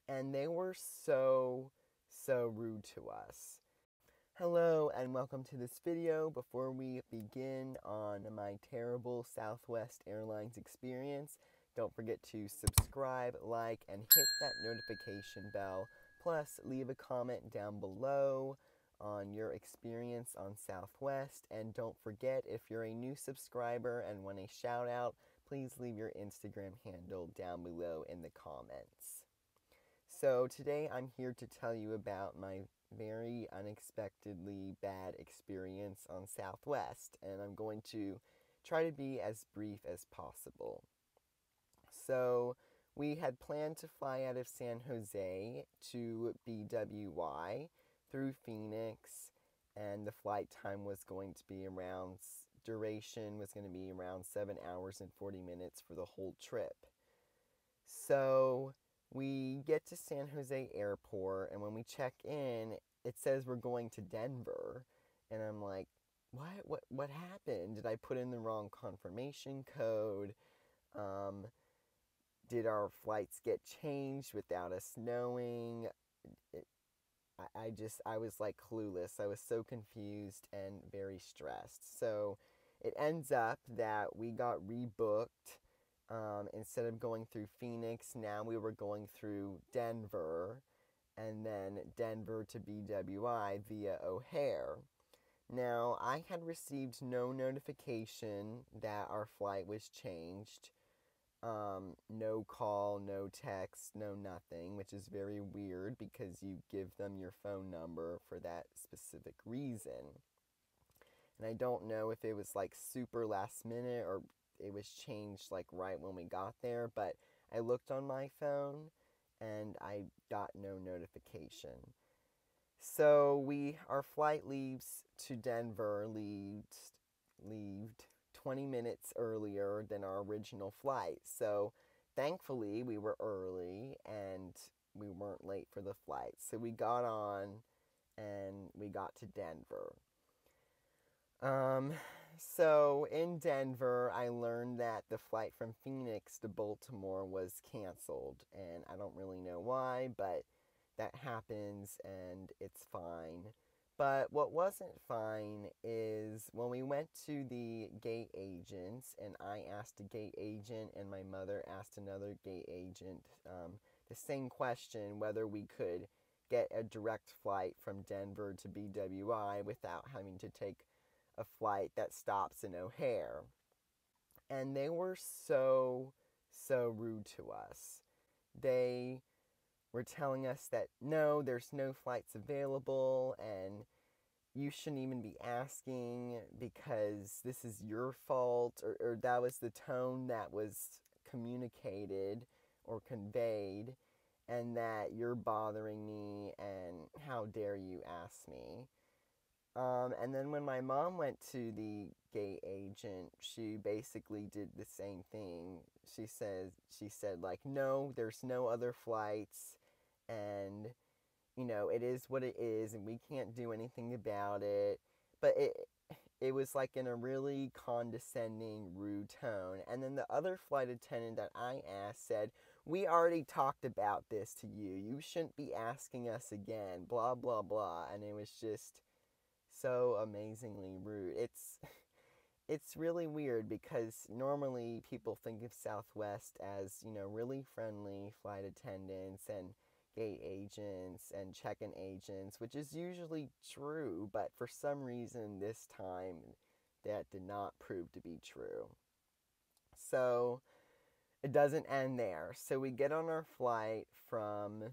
and they were so rude to us. Hello and welcome to this video. Before we begin on my terrible Southwest Airlines experience, don't forget to subscribe, like, and hit that notification bell. Plus, leave a comment down below on your experience on Southwest. And don't forget, if you're a new subscriber and want a shout out, please leave your Instagram handle down below in the comments. So today I'm here to tell you about my very unexpectedly bad experience on Southwest, and I'm going to try to be as brief as possible. So we had planned to fly out of San Jose to BWI through Phoenix, and the flight time was going to be duration was going to be around 7 hours and 40 minutes for the whole trip. So we get to San Jose Airport, and when we check in, it says we're going to Denver. And I'm like, what happened? Did I put in the wrong confirmation code? Did our flights get changed without us knowing? I was like clueless. I was so confused and very stressed. So it ends up that we got rebooked. Instead of going through Phoenix, now we were going through Denver, and then Denver to BWI via O'Hare. Now, I had received no notification that our flight was changed. No call, no text, no nothing, which is very weird because you give them your phone number for that specific reason. And I don't know if it was like super last minute or it was changed like right when we got there, but I looked on my phone and I got no notification. So our flight leaves to Denver, leaved 20 minutes earlier than our original flight. So thankfully we were early and we weren't late for the flight. So we got on and we got to Denver. So in Denver, I learned that the flight from Phoenix to Baltimore was canceled, and I don't really know why, but that happens and it's fine. But what wasn't fine is when we went to the gate agents, and I asked a gate agent and my mother asked another gate agent the same question, whether we could get a direct flight from Denver to BWI without having to take a flight that stops in O'Hare. And they were so rude to us. They were telling us that no, there's no flights available and you shouldn't even be asking because this is your fault, or that was the tone that was communicated or conveyed, and that you're bothering me and how dare you ask me. And then when my mom went to the gate agent, she basically did the same thing. She said like, no, there's no other flights, and it is what it is, and we can't do anything about it. But it was like in a really condescending, rude tone. And then the other flight attendant that I asked said, we already talked about this to you. You shouldn't be asking us again, blah, blah, blah. And it was just so amazingly rude. It's really weird because normally people think of Southwest as, really friendly flight attendants and gate agents and check-in agents, which is usually true, but for some reason this time that did not prove to be true. So it doesn't end there. So we get on our flight from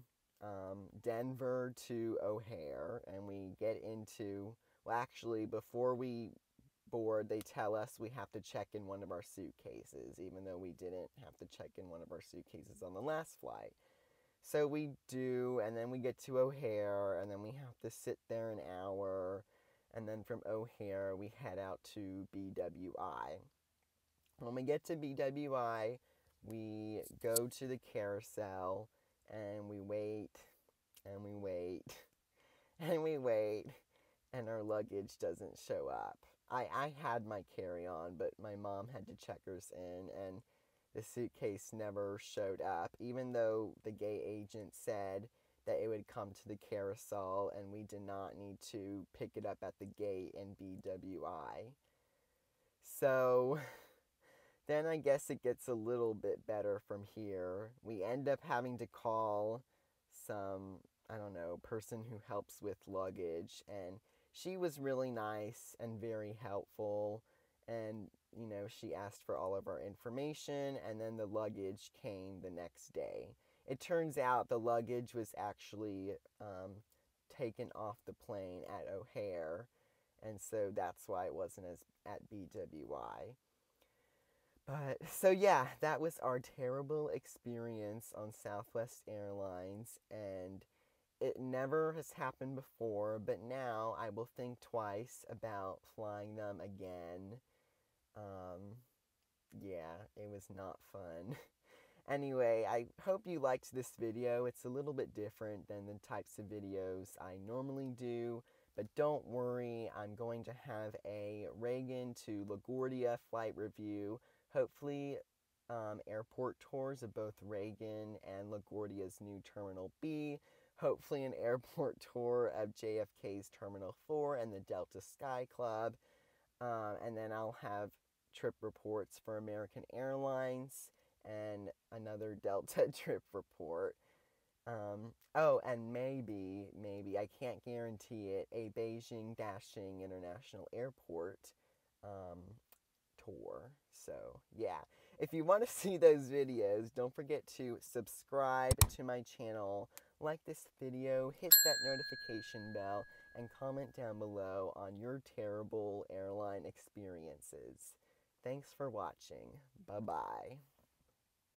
Denver to O'Hare, and we get into, well, actually, before we board, they tell us we have to check in one of our suitcases, even though we didn't have to check in one of our suitcases on the last flight. So we do, and then we get to O'Hare, and then we have to sit there an hour, and then from O'Hare, we head out to BWI. When we get to BWI, we go to the carousel, and we wait, and we wait, and we wait, and our luggage doesn't show up. I had my carry-on, but my mom had to check hers in, and the suitcase never showed up, even though the gate agent said that it would come to the carousel and we did not need to pick it up at the gate in BWI. So then I guess it gets a little bit better from here. We end up having to call some, I don't know, person who helps with luggage, and she was really nice and very helpful, and she asked for all of our information, and then the luggage came the next day. It turns out the luggage was actually taken off the plane at O'Hare, and so that's why it wasn't as at BWI. But so yeah, that was our terrible experience on Southwest Airlines, and it never has happened before, but now I will think twice about flying them again. Yeah, it was not fun. Anyway, I hope you liked this video. It's a little bit different than the types of videos I normally do, but don't worry, I'm going to have a Reagan to LaGuardia flight review. Hopefully, airport tours of both Reagan and LaGuardia's new Terminal B. Hopefully an airport tour of JFK's Terminal 4 and the Delta Sky Club. And then I'll have trip reports for American Airlines and another Delta trip report. Oh, and maybe, I can't guarantee it, a Beijing-Daxing International Airport tour. So, yeah. If you want to see those videos, don't forget to subscribe to my channel, like this video, hit that notification bell, and comment down below on your terrible airline experiences. Thanks for watching. Bye-bye.